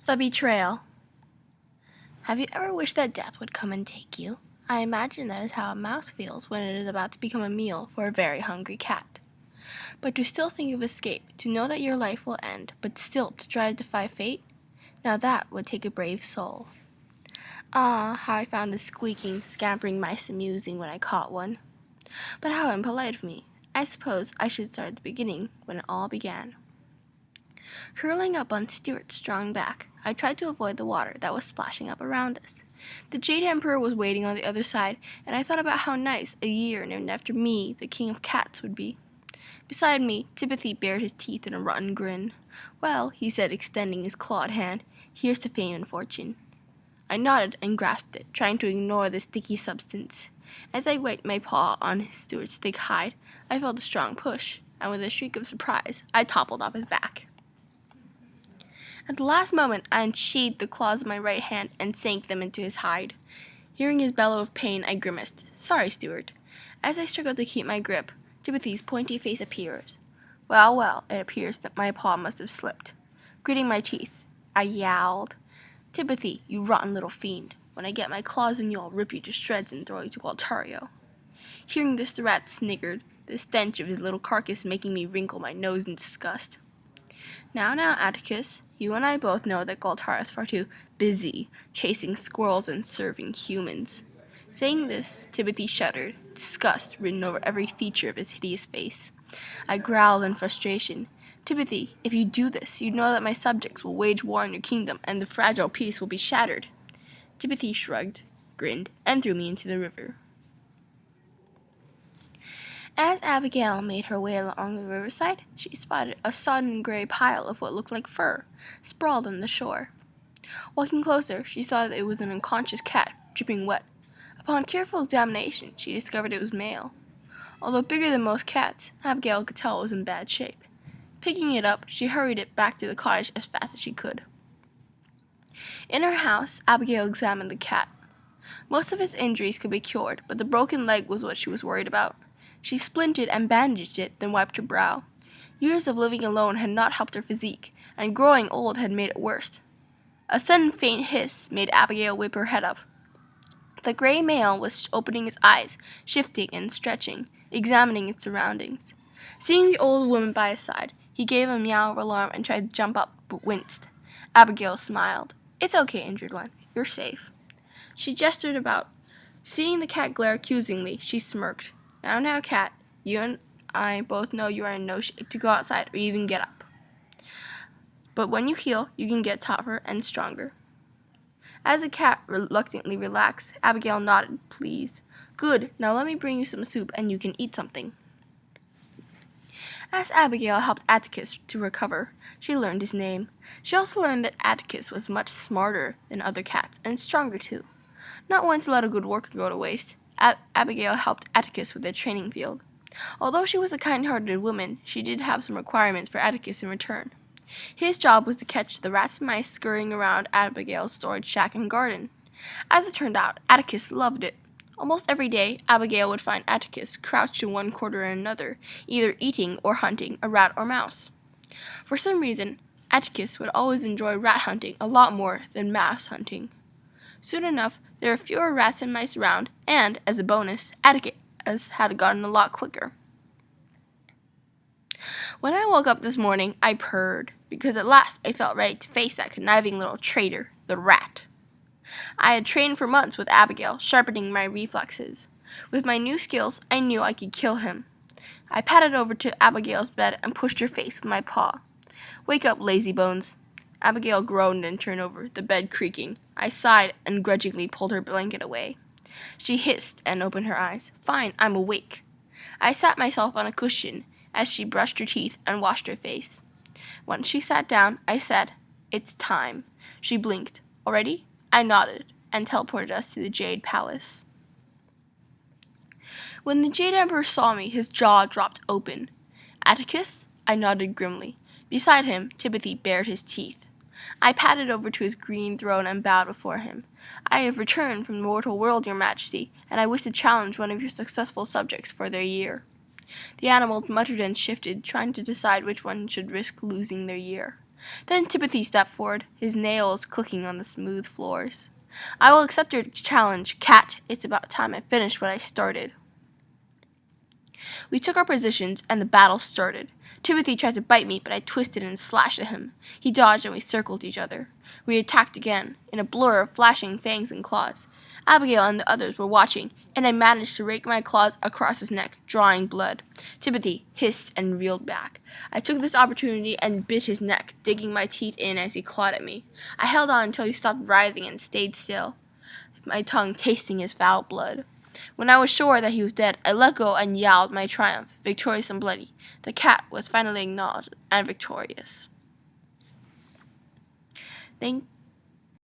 The Betrayal. Have you ever wished that death would come and take you? I imagine that is how a mouse feels when it is about to become a meal for a very hungry cat. But to still think of escape, to know that your life will end, but still to try to defy fate? Now that would take a brave soul. Ah, how I found the squeaking, scampering mice amusing when I caught one. But how impolite of me. I suppose I should start at the beginning, when it all began. Curling up on Stuart's strong back, I tried to avoid the water that was splashing up around us. The Jade Emperor was waiting on the other side, and I thought about how nice a year named after me, the king of cats, would be. Beside me, Timothy bared his teeth in a rotten grin. Well, he said, extending his clawed hand, here's to fame and fortune. I nodded and grasped it, trying to ignore the sticky substance. As I wiped my paw on Stuart's thick hide, I felt a strong push, and with a shriek of surprise, I toppled off his back. At the last moment, I unsheathed the claws of my right hand and sank them into his hide. Hearing his bellow of pain, I grimaced. Sorry, Stuart. As I struggled to keep my grip, Timothy's pointy face appears. Well, well, it appears that my paw must have slipped. Gritting my teeth, I yowled. Timothy, you rotten little fiend. When I get my claws in you, I'll rip you to shreds and throw you to Gualtario. Hearing this, the rat sniggered, the stench of his little carcass making me wrinkle my nose in disgust. Now, Atticus, you and I both know that Gualtario is far too busy chasing squirrels and serving humans. Saying this, Timothy shuddered, disgust written over every feature of his hideous face. I growled in frustration. Timothy, if you do this, you know that my subjects will wage war in your kingdom, and the fragile peace will be shattered. Timothy shrugged, grinned, and threw me into the river. As Abigail made her way along the riverside, she spotted a sodden gray pile of what looked like fur, sprawled on the shore. Walking closer, she saw that it was an unconscious cat, dripping wet. Upon careful examination, she discovered it was male. Although bigger than most cats, Abigail could tell it was in bad shape. Picking it up, she hurried it back to the cottage as fast as she could. In her house, Abigail examined the cat. Most of its injuries could be cured, but the broken leg was what she was worried about. She splinted and bandaged it, then wiped her brow. Years of living alone had not helped her physique, and growing old had made it worse. A sudden faint hiss made Abigail whip her head up. The gray male was opening its eyes, shifting and stretching, examining its surroundings. Seeing the old woman by his side, he gave a meow of alarm and tried to jump up, but winced. Abigail smiled. It's okay, injured one. You're safe. She gestured about. Seeing the cat glare accusingly, she smirked. Now, cat, you and I both know you are in no shape to go outside or even get up. But when you heal, you can get tougher and stronger. As the cat reluctantly relaxed, Abigail nodded, pleased. Good, now let me bring you some soup and you can eat something. As Abigail helped Atticus to recover, she learned his name. She also learned that Atticus was much smarter than other cats, and stronger too. Not one to let a good worker go to waste, Abigail helped Atticus with the training field. Although she was a kind-hearted woman, she did have some requirements for Atticus in return. His job was to catch the rats and mice scurrying around Abigail's storage shack and garden. As it turned out, Atticus loved it. Almost every day, Abigail would find Atticus crouched in one corner or another, either eating or hunting a rat or mouse. For some reason, Atticus would always enjoy rat hunting a lot more than mouse hunting. Soon enough, there were fewer rats and mice around, and, as a bonus, Atticus had gotten a lot quicker. When I woke up this morning, I purred, because at last I felt ready to face that conniving little traitor, the rat. I had trained for months with Abigail, sharpening my reflexes. With my new skills, I knew I could kill him. I padded over to Abigail's bed and pushed her face with my paw. Wake up, lazy bones. Abigail groaned and turned over, the bed creaking. I sighed and grudgingly pulled her blanket away. She hissed and opened her eyes. Fine, I'm awake. I sat myself on a cushion as she brushed her teeth and washed her face. Once she sat down, I said, It's time. She blinked. Already? I nodded and teleported us to the Jade Palace. When the Jade Emperor saw me, his jaw dropped open. Atticus? I nodded grimly. Beside him, Timothy bared his teeth. I padded over to his green throne and bowed before him. I have returned from the mortal world, your majesty, and I wish to challenge one of your successful subjects for their year. The animals muttered and shifted, trying to decide which one should risk losing their year. Then Timothy stepped forward, his nails clicking on the smooth floors. I will accept your challenge, Cat. It's about time I finished what I started. We took our positions, and the battle started. Timothy tried to bite me, but I twisted and slashed at him. He dodged, and we circled each other. We attacked again, in a blur of flashing fangs and claws. Abigail and the others were watching, and I managed to rake my claws across his neck, drawing blood. Timothy hissed and reeled back. I took this opportunity and bit his neck, digging my teeth in as he clawed at me. I held on until he stopped writhing and stayed still, my tongue tasting his foul blood. When I was sure that he was dead, I let go and yowled my triumph, victorious and bloody. The cat was finally acknowledged and victorious. Thank